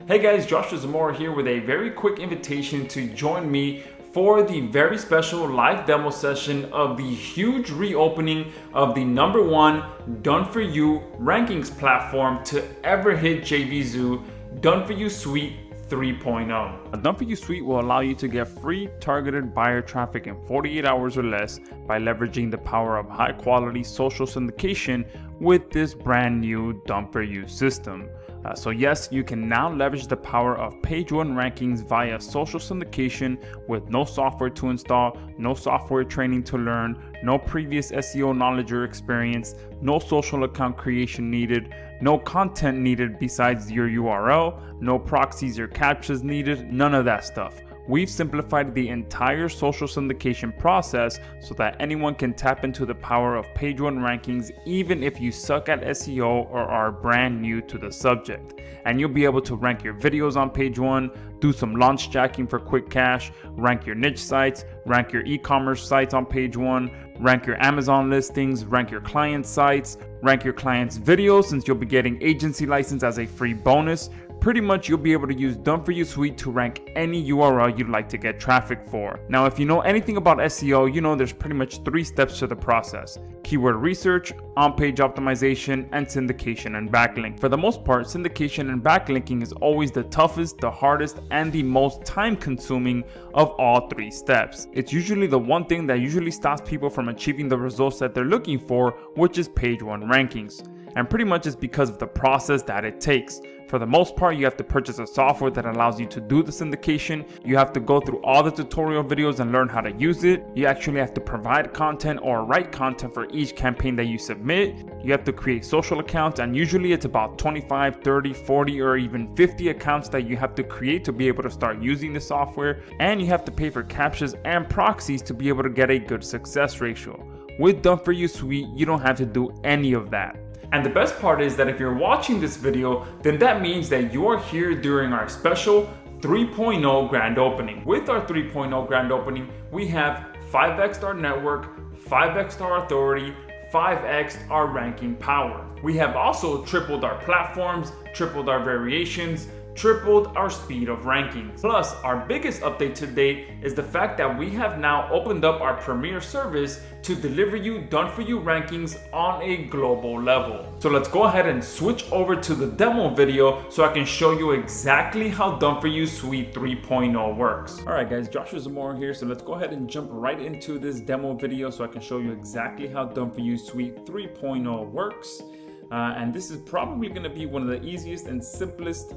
Hey guys, Joshua Zamora here with a very quick invitation to join me for the very special live demo session of the huge reopening of the #1 done-for-you rankings platform to ever hit JVZoo, Done-for-You Suite 3.0. A Done-for-You Suite will allow you to get free targeted buyer traffic in 48 hours or less by leveraging the power of high-quality social syndication with this brand new Done-for-You system. So yes, you can now leverage the power of page one rankings via social syndication with no software to install, no software training to learn, no previous SEO knowledge or experience, no social account creation needed, no content needed besides your URL, no proxies or Captchas needed, none of that stuff. We've simplified the entire social syndication process so that anyone can tap into the power of page one rankings even if you suck at SEO or are brand new to the subject. And you'll be able to rank your videos on page one, do some launch jacking for quick cash, rank your niche sites, rank your e-commerce sites on page one, rank your Amazon listings, rank your client sites, rank your clients' videos since you'll be getting agency license as a free bonus. Pretty much you'll be able to use Done-for-You Suite to rank any URL you'd like to get traffic for. Now if you know anything about SEO, you know there's pretty much 3 steps to the process: keyword research, on-page optimization, and syndication and backlink. For the most part, syndication and backlinking is always the toughest, the hardest, and the most time-consuming of all 3 steps. It's usually the one thing that usually stops people from achieving the results that they're looking for, which is page one rankings. And pretty much it's because of the process that it takes. For the most part, you have to purchase a software that allows you to do the syndication. You have to go through all the tutorial videos and learn how to use it. You actually have to provide content or write content for each campaign that you submit. You have to create social accounts, and usually it's about 25, 30, 40, or even 50 accounts that you have to create to be able to start using the software. And you have to pay for Captchas and Proxies to be able to get a good success ratio. With Done-for-You Suite, you don't have to do any of that. And the best part is that if you're watching this video, then that means that you are here during our special 3.0 grand opening. With our 3.0 grand opening, we have 5x our network, 5x our authority, 5x our ranking power. We have also tripled our platforms, tripled our variations, tripled our speed of ranking. Plus, our biggest update to date is the fact that we have now opened up our premier service to deliver you Done-for-You rankings on a global level. So let's go ahead and switch over to the demo video so I can show you exactly how Done-for-You Suite 3.0 works. All right guys, Joshua Zamora here. So let's go ahead and jump right into this demo video so I can show you exactly how Done-for-You Suite 3.0 works. And this is probably going to be one of the easiest and simplest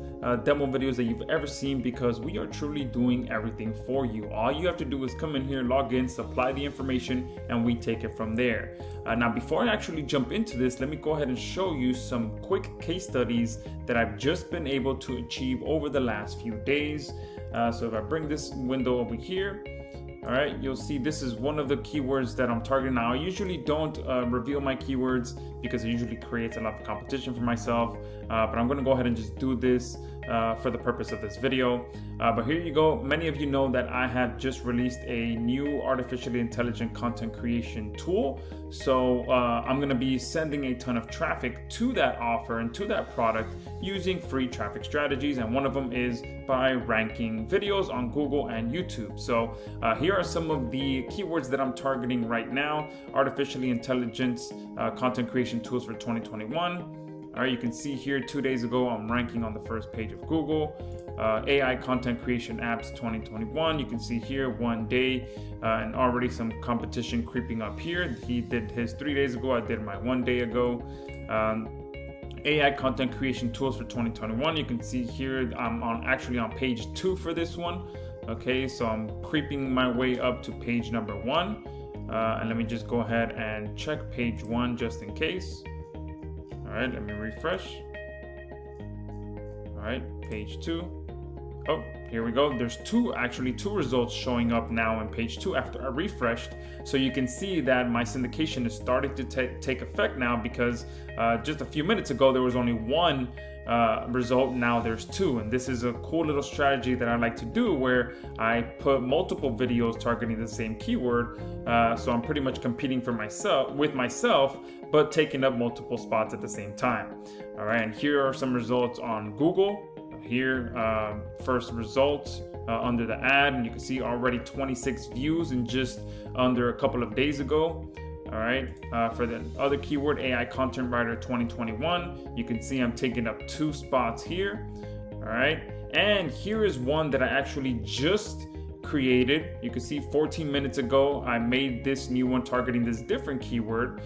demo videos that you've ever seen, because we are truly doing everything for you. All you have to do is come in here, log in, supply the information, and we take it from there. Now, before I actually jump into this, let me go ahead and show you some quick case studies that I've just been able to achieve over the last few days. So if I bring this window over here, all right, you'll see this is one of the keywords that I'm targeting now. I usually don't reveal my keywords because it usually creates a lot of competition for myself, but I'm gonna go ahead and just do this for the purpose of this video. But here you go. Many of you know that I have just released a new artificially intelligent content creation tool. So I'm gonna be sending a ton of traffic to that offer and to that product using free traffic strategies. And one of them is by ranking videos on Google and YouTube. So here are some of the keywords that I'm targeting right now. Artificially intelligence content creation tools for 2021. All right, you can see here 2 days ago, I'm ranking on the first page of Google. AI content creation apps 2021. You can see here 1 day and already some competition creeping up here. He did his 3 days ago. I did my 1 day ago. AI content creation tools for 2021. You can see here I'm actually on page 2 for this one. Okay, so I'm creeping my way up to page number 1. And let me just go ahead and check page 1 just in case. All right, let me refresh. All right, page 2. Oh, here we go. There's two results showing up now on page 2 after I refreshed. So you can see that my syndication is starting to take effect now, because just a few minutes ago there was only 1 result. Now there's 2, and this is a cool little strategy that I like to do where I put multiple videos targeting the same keyword. So I'm pretty much competing for with myself, but taking up multiple spots at the same time. All right, and here are some results on Google. here, first results under the ad, and you can see already 26 views in just under a couple of days ago. All right, for the other keyword, AI Content Writer 2021, you can see I'm taking up 2 spots here. All right, and here is one that I actually just created. You can see 14 minutes ago, I made this new one targeting this different keyword.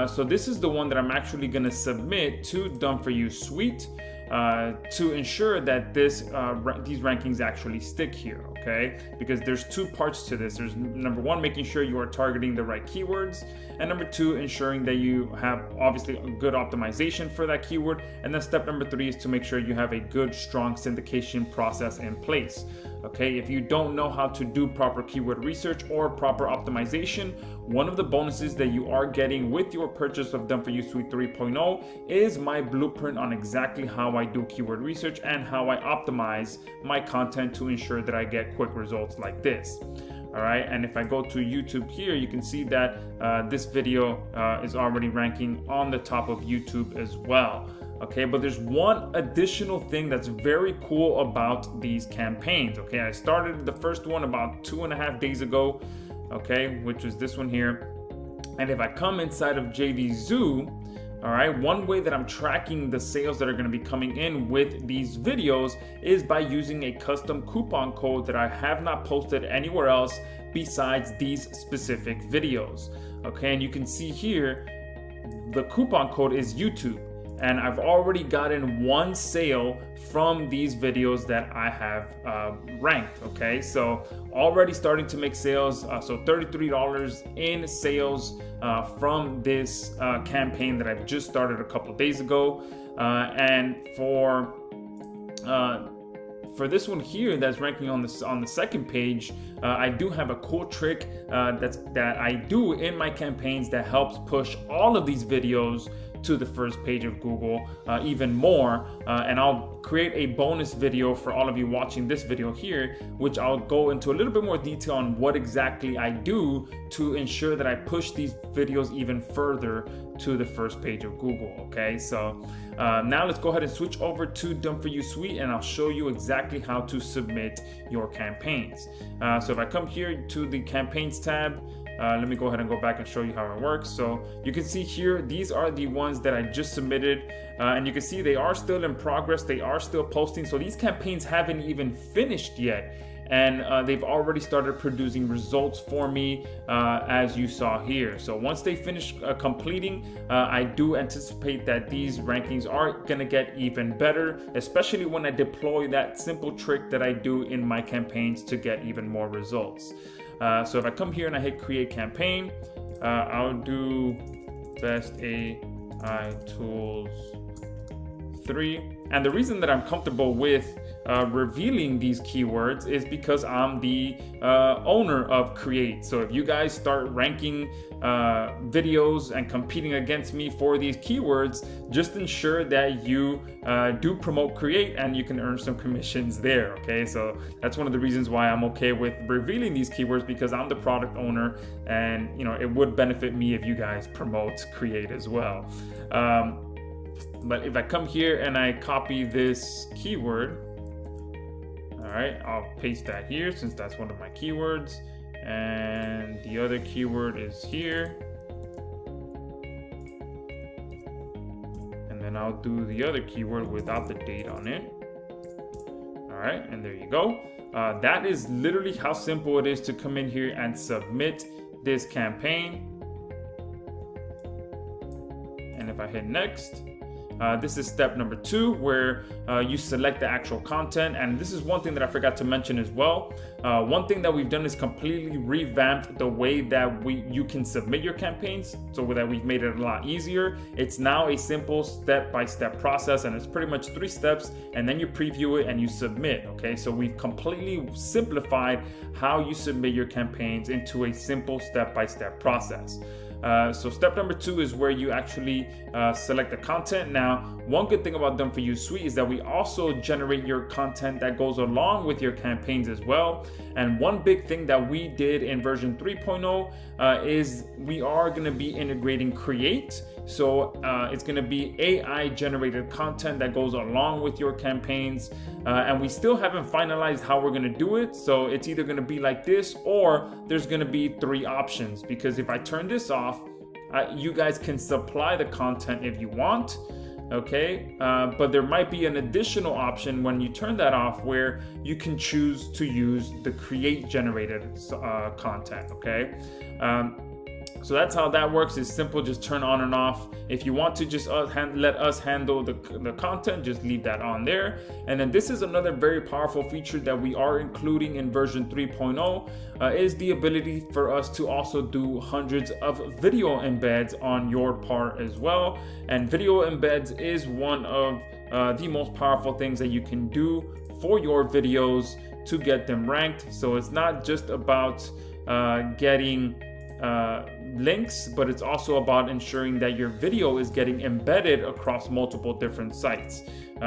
So this is the one that I'm actually gonna submit to Done For You Suite to ensure that these rankings actually stick here, okay? Because there's 2 parts to this. There's number 1, making sure you are targeting the right keywords, and number 2, ensuring that you have obviously a good optimization for that keyword. And then step number 3 is to make sure you have a good, strong syndication process in place. Okay, if you don't know how to do proper keyword research or proper optimization, one of the bonuses that you are getting with your purchase of Done For You Suite 3.0 is my blueprint on exactly how I do keyword research and how I optimize my content to ensure that I get quick results like this. All right, and if I go to YouTube here, you can see that this video is already ranking on the top of YouTube as well. Okay, but there's one additional thing that's very cool about these campaigns. Okay, I started the first one about 2.5 days ago, okay, which is this one here. And if I come inside of JVZoo, all right, one way that I'm tracking the sales that are going to be coming in with these videos is by using a custom coupon code that I have not posted anywhere else besides these specific videos. Okay, and you can see here the coupon code is YouTube. And I've already gotten 1 sale from these videos that I have ranked, okay? So already starting to make sales, so $33 in sales from this campaign that I've just started a couple of days ago. And for this one here that's ranking on the second page, I do have a cool trick that I do in my campaigns that helps push all of these videos to the first page of Google even more, and I'll create a bonus video for all of you watching this video here, which I'll go into a little bit more detail on what exactly I do to ensure that I push these videos even further to the first page of Google. Okay, so now let's go ahead and switch over to Done For You Suite, and I'll show you exactly how to submit your campaigns. So if I come here to the campaigns tab, let me go ahead and go back and show you how it works. So you can see here, these are the ones that I just submitted, and you can see they are still in progress. They are still posting. So these campaigns haven't even finished yet, and they've already started producing results for me, as you saw here. So once they finish completing, I do anticipate that these rankings are gonna get even better, especially when I deploy that simple trick that I do in my campaigns to get even more results. So if I come here and I hit create campaign, I'll do best AI tools 3. And the reason that I'm comfortable with revealing these keywords is because I'm the owner of Create. So if you guys start ranking videos and competing against me for these keywords, just ensure that you do promote Create and you can earn some commissions there. Okay, so that's one of the reasons why I'm okay with revealing these keywords, because I'm the product owner, and you know, it would benefit me if you guys promote Create as well. But if I come here and I copy this keyword, all right, I'll paste that here since that's one of my keywords, and the other keyword is here, and then I'll do the other keyword without the date on it. All right, and there you go. That is literally how simple it is to come in here and submit this campaign. And if I hit next, this is step number 2, where you select the actual content. And this is one thing that I forgot to mention as well. One thing that we've done is completely revamped the way that you can submit your campaigns, so that we've made it a lot easier. It's now a simple step-by-step process, and it's pretty much 3 steps, and then you preview it and you submit. Okay, so we've completely simplified how you submit your campaigns into a simple step-by-step process. So step number 2 is where you actually select the content. Now, one good thing about Done For You Suite is that we also generate your content that goes along with your campaigns as well. And one big thing that we did in version 3.0 is we are going to be integrating Create So it's going to be AI generated content that goes along with your campaigns. And we still haven't finalized how we're going to do it. So it's either going to be like this, or there's going to be 3 options, because if I turn this off, you guys can supply the content if you want. Okay, but there might be an additional option when you turn that off where you can choose to use the create generated content. Okay, so that's how that works. It's simple, just turn on and off. If you want to just let us handle the content, just leave that on there. And then this is another very powerful feature that we are including in version 3.0 is the ability for us to also do hundreds of video embeds on your part as well. And video embeds is one of the most powerful things that you can do for your videos to get them ranked. So it's not just about getting links, but it's also about ensuring that your video is getting embedded across multiple different sites.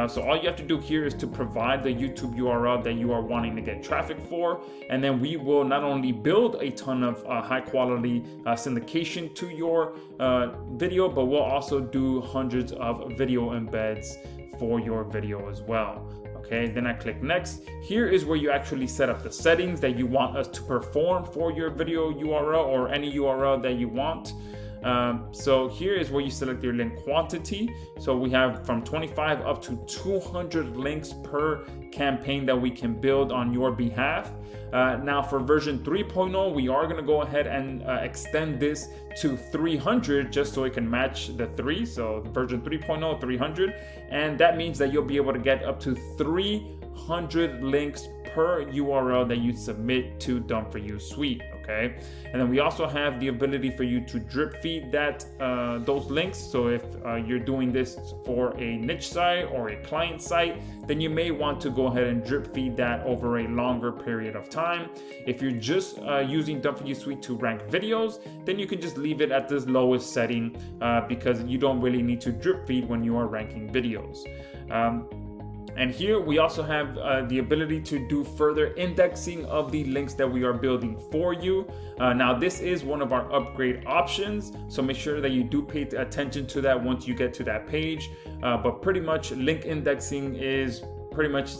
So all you have to do here is to provide the YouTube URL that you are wanting to get traffic for, and then we will not only build a ton of high quality syndication to your video, but we'll also do hundreds of video embeds for your video as well. Okay, then I click next. Here is where you actually set up the settings that you want us to perform for your video URL or any URL that you want. So here is where you select your link quantity. So we have from 25 up to 200 links per campaign that we can build on your behalf. Now for version 3.0, we are going to go ahead and extend this to 300 just so it can match the 3. So version 3.0, 300. And that means that you'll be able to get up to 300 links per URL that you submit to Done For You Suite. Okay, and then we also have the ability for you to drip feed those links. So if you're doing this for a niche site or a client site, then you may want to go ahead and drip feed that over a longer period of time. If you're just using Done For You Suite to rank videos, then you can just leave it at this lowest setting because you don't really need to drip feed when you are ranking videos. And here we also have the ability to do further indexing of the links that we are building for you. Now this is one of our upgrade options, so make sure that you do pay attention to that once you get to that page. But pretty much link indexing is pretty much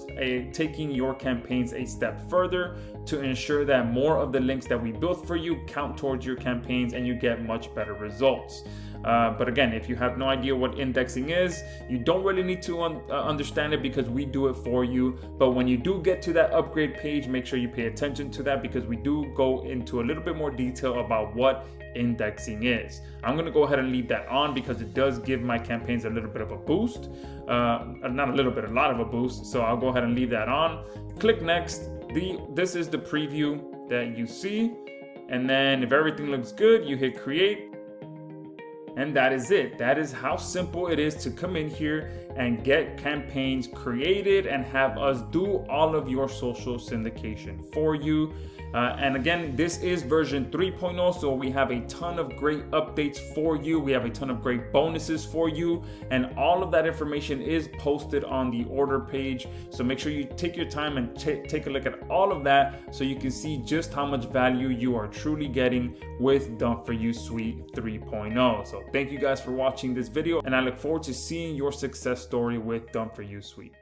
taking your campaigns a step further to ensure that more of the links that we built for you count towards your campaigns and you get much better results. But again, if you have no idea what indexing is, you don't really need to understand it because we do it for you. But when you do get to that upgrade page, make sure you pay attention to that because we do go into a little bit more detail about what indexing is. I'm going to go ahead and leave that on because it does give my campaigns a little bit of a boost. Not a little bit, a lot of a boost. So I'll go ahead and leave that on. Click next. This is the preview that you see. And then if everything looks good, you hit create. And that is it. That is how simple it is to come in here and get campaigns created and have us do all of your social syndication for you. And again, this is version 3.0, so we have a ton of great updates for you. We have a ton of great bonuses for you, and all of that information is posted on the order page. So make sure you take your time and take a look at all of that so you can see just how much value you are truly getting with Done For You Suite 3.0. So thank you guys for watching this video, and I look forward to seeing your success story with Done For You Suite.